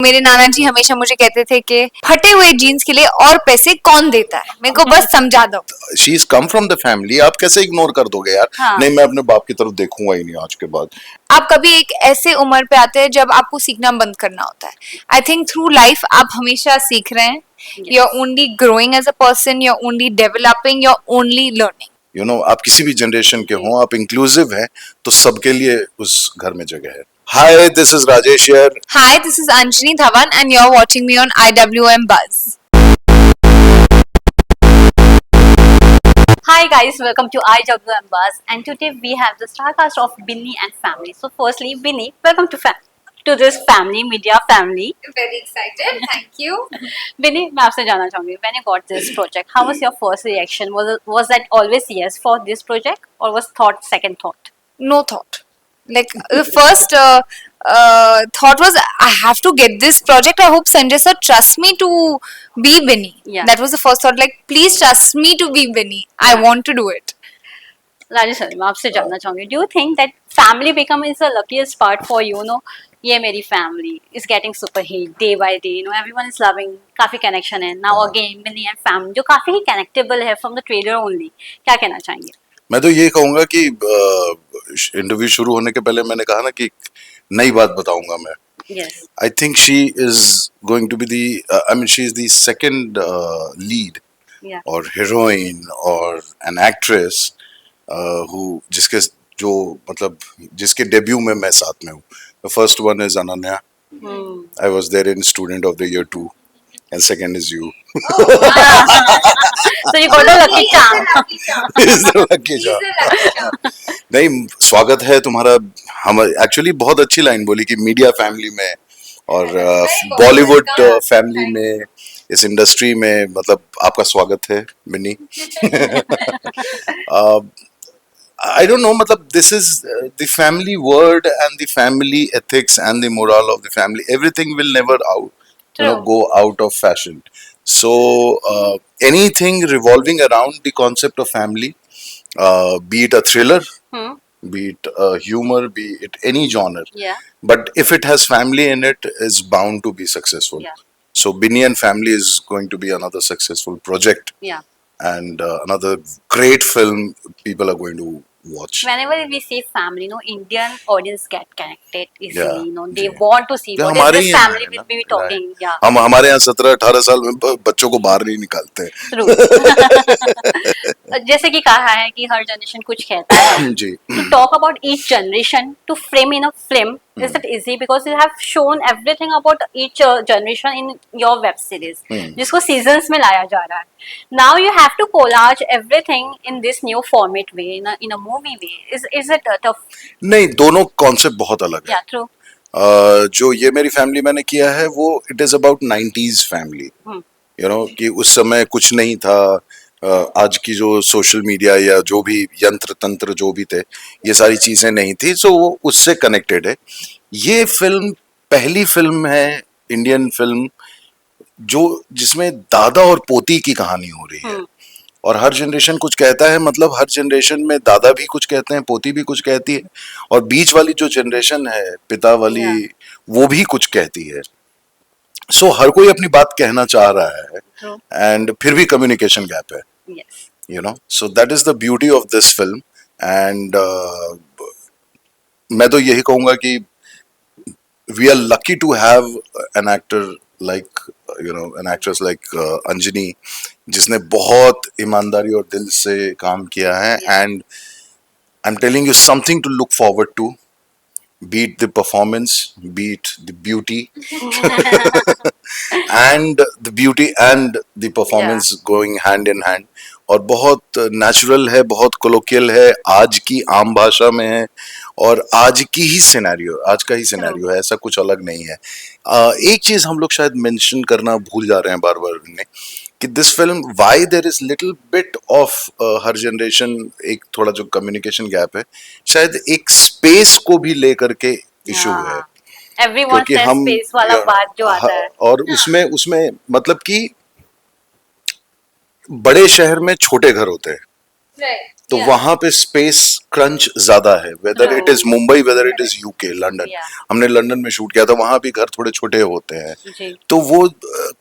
मेरे नाना जी हमेशा मुझे कहते थे कि फटे हुए जीन्स के लिए और पैसे कौन देता है, मेरे को बस समझा दो। She is come from the family, आप कैसे इग्नोर कर दोगे यार? हाँ। नहीं, मैं अपने बाप की तरफ देखूंगा ही नहीं आज के बाद। आप कभी एक ऐसे उम्र पे आते हैं जब आपको सीखना बंद करना होता है। आई थिंक थ्रू लाइफ आप हमेशा सीख रहे हैं। You are only growing as a person, you are only developing, you are only learning. You know, आप किसी भी जनरेशन के हो, आप इंक्लूसिव हैं, तो सबके लिए उस घर में जगह है। Hi, this is Rajesh here. Hi, this is Anjani Dhawan and you're watching me on IWM Buzz. Hi guys, welcome to IWM Buzz, and today we have the starcast of Binny and family. So firstly, Binny, welcome to this family, media family. Very excited, thank you. Binny, मैं आपसे जानना चाहूँगी, when you got this project, how was your first reaction? Was that always yes for this project, or was second thought? No thought. Like the first thought was I have to get this project. I hope Sanjay sir trusts me to be Binny. Yeah. That was the first thought. Like please trust me to be Binny. I want to do it. Rajesh sir, मैं आपसे जानना चाहूँगी, do you think that family become is the luckiest part for you? No, ये मेरी family is getting super hit day by day. You know, everyone is loving, काफी connection है. Now again, Binny and family जो काफी ही connectable है from the trailer only. क्या कहना चाहेंगे? मैं तो ये कहूंगा कि इंटरव्यू शुरू होने के पहले मैंने कहा ना कि नई बात बताऊंगा मैं। Yes. I think she is going to be she is the second lead Yeah. or heroine or an actress जिसके जो मतलब जिसके डेब्यू में मैं साथ में हूँ। The first one is Ananya. I was there in Student of the Year 2, and second is you. So you got a lucky charm. Is the lucky charm. नहीं, स्वागत है तुम्हारा। हम एक्चुअली बहुत अच्छी लाइन बोली कि मीडिया फैमिली में और बॉलीवुड फैमिली में, इस इंडस्ट्री में, मतलब आपका स्वागत है बिन्नी। I don't know, मतलब this is the family word and the family ethics and the morale of the family. Everything will never go out of fashion. So anything revolving around the concept of family, be it a thriller, be it humor, be it any genre. Yeah. But if it has family in it, is bound to be successful. Yeah. So Binny and Family is going to be another successful project. Yeah. And another great film people are going to watch. Whenever we say family, Indian audience get connected easily. Yeah. They want to see what हमारे is this he family हैं will ना, be talking. right. Yeah. हम हमारे यहाँ 17-18 साल में बच्चों को बाहर नहीं निकालते हैं। True. जैसे कि कहा है कि हर जनरेशन कुछ कहता है। जी। To talk about each generation to frame in a film is it easy because you have shown everything about each generation in your web series, जिसको seasons में लाया जा रहा है. Now you have to collage everything in this new format way, in a movie way. Is it tough? नहीं, दोनों concept बहुत अलग है। Yeah, true. जो ये मेरी फैमिली मैंने किया है वो it is about 90s family. You know कि उस समय कुछ नहीं था। आज की जो सोशल मीडिया या जो भी यंत्र तंत्र जो भी थे, ये सारी चीजें नहीं थी, सो वो उससे कनेक्टेड है। ये फिल्म पहली फिल्म है इंडियन फिल्म जो जिसमें दादा और पोती की कहानी हो रही है। और हर जनरेशन कुछ कहता है, मतलब हर जनरेशन में दादा भी कुछ कहते हैं, पोती भी कुछ कहती है, और बीच वाली जो जनरेशन है पिता वाली, वो भी कुछ कहती है। सो हर कोई अपनी बात कहना चाह रहा है, एंड फिर भी कम्युनिकेशन गैप है। You know, so that is the beauty of this film. And मैं तो यही कहूंगा कि we are lucky to have an actor like an actress like Anjani, जिसने बहुत ईमानदारी और दिल से काम किया है। And I am telling you something to look forward to, be it the performance, be it the beauty, and the beauty and the performance going hand in hand. और बहुत नेचुरल है, बहुत कोलोकियल है, आज की आम भाषा में है, और आज की ही सिनेरियो, आज का ही सिनेरियो है, ऐसा कुछ अलग नहीं है। एक चीज हम लोग शायद मेंशन करना भूल जा रहे हैं बार बार ने, कि this film why there is little bit of her generation, एक थोड़ा जो कम्युनिकेशन गैप है, शायद एक स्पेस को भी लेकर के इशू है। क्योंकि हम स्पेस वाला बात जो आता है, और उसमें मतलब कि बड़े शहर में छोटे घर होते हैं, तो Yeah. वहां पे स्पेस क्रंच ज्यादा है, whether it is Mumbai, whether it is UK, London. Yeah. हमने लंदन में शूट किया था, वहां भी घर थोड़े छोटे होते हैं, जी तो वो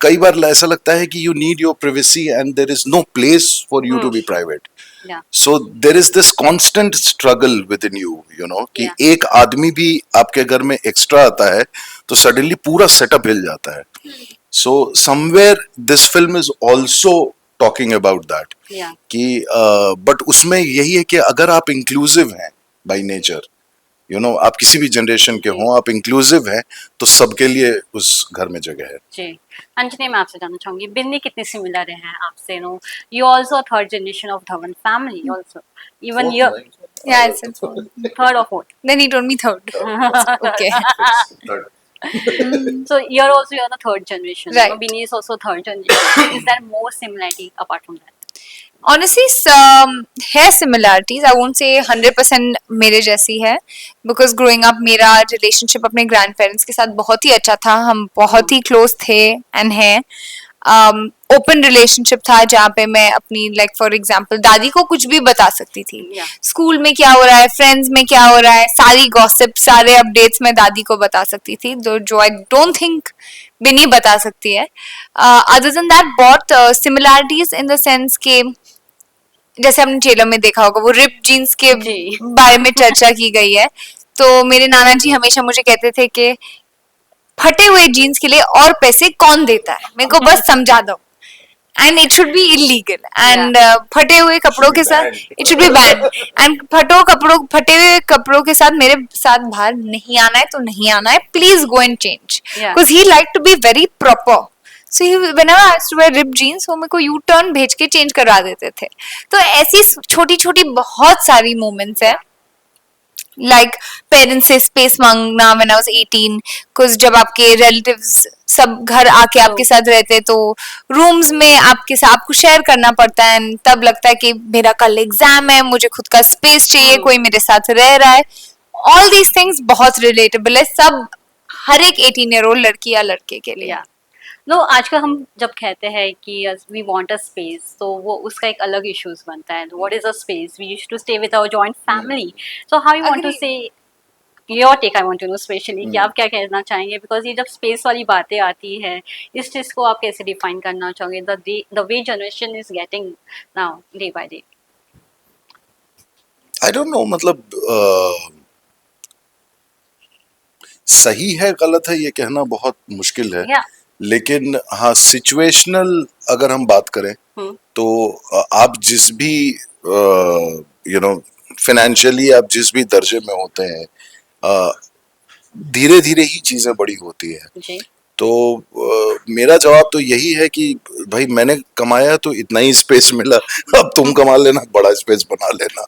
कई बार ऐसा लगता है कि you need your privacy and there is no place for you to be private. Yeah so there is this constant struggle within you know कि Yeah. एक आदमी भी आपके घर में एक्स्ट्रा आता है तो सडनली पूरा सेटअप हिल जाता है। So somewhere this film is also talking about that या कि बट उसमें यही है कि अगर आप इंक्लूसिव हैं बाय नेचर, यू नो आप किसी भी जनरेशन के हों, आप इंक्लूसिव हैं, तो सबके लिए उस घर में जगह है। जी अंजनी, मैं आपसे जानना चाहूंगी बिन्नी कितनी सिमिलर है आपसे, no you also third generation of Dhawan family also, even you Yeah, I said so. Third और fourth, Then he told me third. Okay. so you're also you're the third generation, Right. Binny is also third generation. Is there more similarity apart from that? Honestly, some है similarities. I won't say 100% मेरे जैसी है, because growing up मेरा relationship अपने grandparents के साथ बहुत ही अच्छा था. हम बहुत ही close थे and हैं. Open relationship था जहाँ पे मैं अपनी like for example दादी को कुछ भी बता सकती थी. Yeah. स्कूल में क्या हो रहा है, फ्रेंड्स में क्या हो रहा है, सारी गॉसिप, सारे अपडेट्स मैं दादी को बता सकती थी, जो आई डोंट थिंक बिनी बता सकती है. अदर देन दैट बहुत सिमिलैरिटीज इन द सेंस के जैसे हमने ट्रेलर में देखा होगा वो रिप जीन्स के जी. बारे में चर्चा की गई है. तो मेरे नाना जी हमेशा मुझे कहते थे कि फटे हुए जीन्स के लिए और पैसे कौन देता है, मेरे को बस समझा दो. And it should be illegal. And फटे हुए कपड़ों के साथ it should be banned. And फटे हुए कपड़ों के साथ मेरे साथ बाहर नहीं आना है तो नहीं आना है. Please go and change. Yeah. Because he liked to be very proper. So he, whenever I used to wear ripped jeans, वो मेरे को U-turn भेज के change करवा देते थे. तो ऐसी छोटी छोटी बहुत सारी moments है. Like पेरेंट्स से स्पेस मांगना when I was 18, cause जब आपके रिलेटिव्स सब घर आके आपके साथ रहते तो रूम्स में आपको शेयर करना पड़ता है, and तब लगता है कि मेरा कल एग्जाम है, मुझे खुद का स्पेस चाहिए, कोई मेरे साथ रह रहा है. ऑल दीज थिंग्स बहुत रिलेटेबल है, सब हर एक 18-year-old लड़की या लड़के के लिए. या नो आजकल हम जब कहते हैं कि वी वांट अ स्पेस, तो वो उसका एक अलग इश्यूज बनता है. What is a space? We used to stay with our joint family. So how you want to Agree. Say your take, I want to know specially कि आप क्या कहना चाहेंगे, बिकॉज ये जब स्पेस वाली बातें आती है, इस चीज को आप कैसे डिफाइन करना चाहोगे, the way generation is getting now day by day? I don't know, मतलब सही है गलत है ये कहना बहुत मुश्किल है. या लेकिन हाँ, सिचुएशनल अगर हम बात करें तो आप जिस भी यू नो फाइनेंशियली आप जिस भी दर्जे में होते हैं, धीरे धीरे ही चीजें बड़ी होती है. जी तो मेरा जवाब तो यही है कि भाई मैंने कमाया तो इतना ही स्पेस मिला, अब तुम कमा लेना, बड़ा स्पेस बना लेना.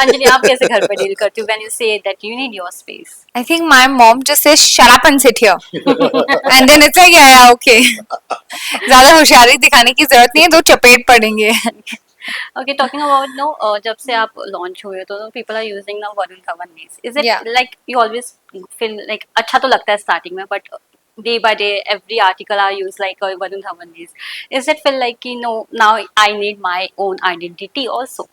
अंजलि, आप कैसे घर पे डील करती हो when you say that you need your space? I think my mom just says shut up and sit here. And then it's like yeah okay. ज्यादा होशियारी दिखाने की जरूरत नहीं है, दो चपेट पड़ेंगे. Okay, talking about जब से आप launch हुए तो people are using now Varun Dhawan names. Is it Yeah. like you always feel like अच्छा तो लगता है starting में, but day by day every article I use like Varun Dhawan names. Is it feel like you know now I need my own identity also?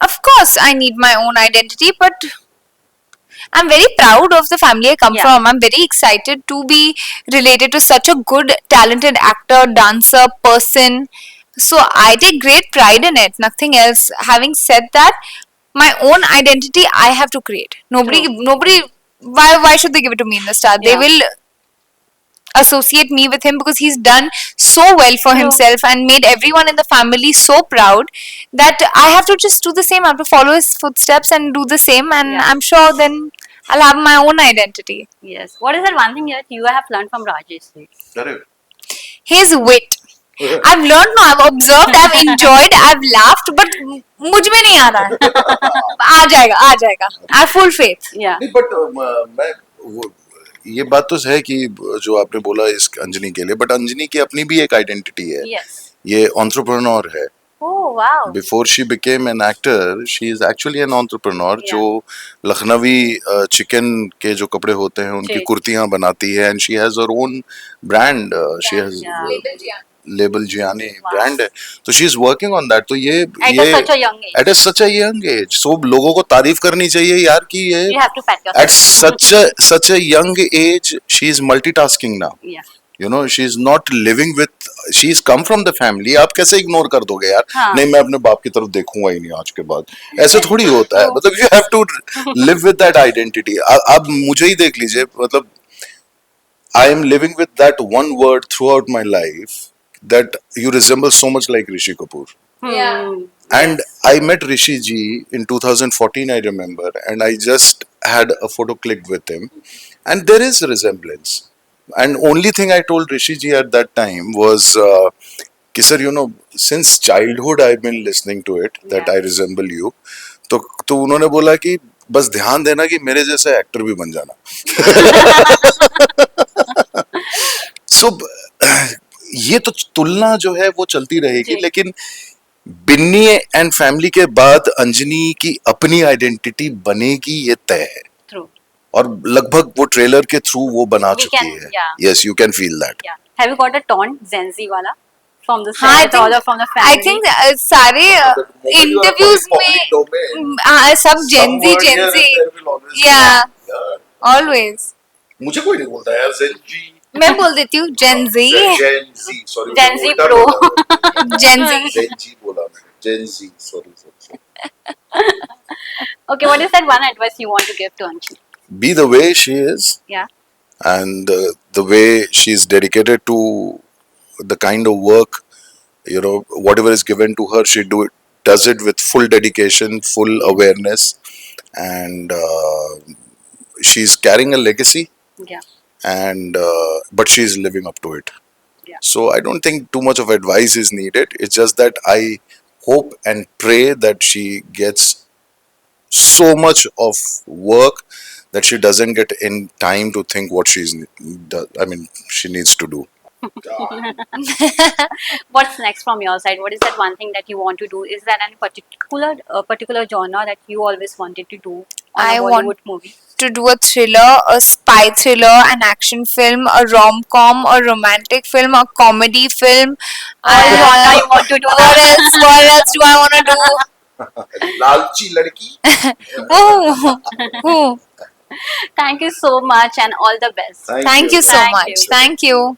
Of course, I need my own identity, but I'm very proud of the family I come Yeah. from. I'm very excited to be related to such a good, talented actor, dancer, person. So I take great pride in it. Nothing else. Having said that, my own identity I have to create. Nobody. Why should they give it to me in the start? They Yeah. will associate me with him because he's done so well for True. himself and made everyone in the family so proud that I have to just do the same. I have to follow his footsteps and do the same, and Yeah. I'm sure then I'll have my own identity. Yes. What is that one thing that you have learned from Rajesh? His wit. I've learned, no, I've observed, I've enjoyed, I've laughed, but मुझ में नहीं आ रहा है. आ जाएगा. I have full faith. Yeah. नहीं, but मैं ये बात तो है कि जो आपने बोला इस अंजनी के लिए, बट अंजनी की अपनी भी एक आइडेंटिटी है. Yes. ये एंटरप्रेन्योर है. Oh wow. Before she became an actor, she is actually an entrepreneur. Yeah. जो लखनवी चिकन के जो कपड़े होते हैं उनकी जी. कुर्तियां बनाती है, and she has her own brand. She has Yeah. Label Jiyani brand है, तो she is working on that. तो ये such a young age. At such a young age, so लोगों को तारीफ करनी चाहिए यार कि ये You have to pat at yourself. such a young age she is multitasking now. Yeah. You know, she is not living with, she's come from the family. आप कैसे इग्नोर कर दोगे यार? हाँ. नहीं, मैं अपने बाप की तरफ देखूंगा ही नहीं आज के बाद, ऐसे थोड़ी होता है। मतलब you have to live with that identity. अब मुझे ही देख लीजिए, मतलब I am living with that one word throughout my life, that you resemble so much like Rishi Kapoor. Yeah. And I met Rishi ji in 2014, I remember, and I just had a photo clicked with him, and there is a resemblance. And only thing I told Rishi ji at that time was, कि sir, you know, since childhood I've been listening to it that Yeah. I resemble you. तो उन्होंने बोला कि बस ध्यान देना कि मेरे जैसा एक्टर भी बन जाना। So ये तो तुलना जो है वो चलती रहेगी, जी। लेकिन बिन्नी एंड फैमिली के बाद अंजनी की अपनी आइडेंटिटी बनेगी, ये तय है। True. और लगभग वो ट्रेलर के थ्रू वो बना We चुकी can- है। yeah. Yes, you can feel that. Yeah. Have you got a taunt Gen Z wala from the हाँ, I set or from the think family? I think सारे इंटरव्यूज में सब Gen Z yeah, always मुझे कोई नहीं बोलता यार, Zen मैं बोल देती हूँ Gen Z G, sorry, Gen Z pro. Gen Z Gen G बोला मैंने, Gen G, sorry. Okay, what is that one advice you want to give to Anshul? Be the way she is, Yeah. and the way she's dedicated to the kind of work, you know, whatever is given to her, she does it with full dedication, full awareness, and she's carrying a legacy, Yeah. and but she's living up to it. Yeah. So I don't think too much of advice is needed. It's just that I hope and pray that she gets so much of work that she doesn't get in time to think what she needs to do. What's next from your side? What is that one thing that you want to do? Is there any particular genre that you always wanted to do on I a want- Bollywood movie? to do a thriller, a spy thriller, an action film, a rom-com, a romantic film, a comedy film. All genre you want to do. What else? What else do I want to do? लालची लड़की। Oh, oh. Thank you so much and all the best. Thank you so Thank much. you. Thank you.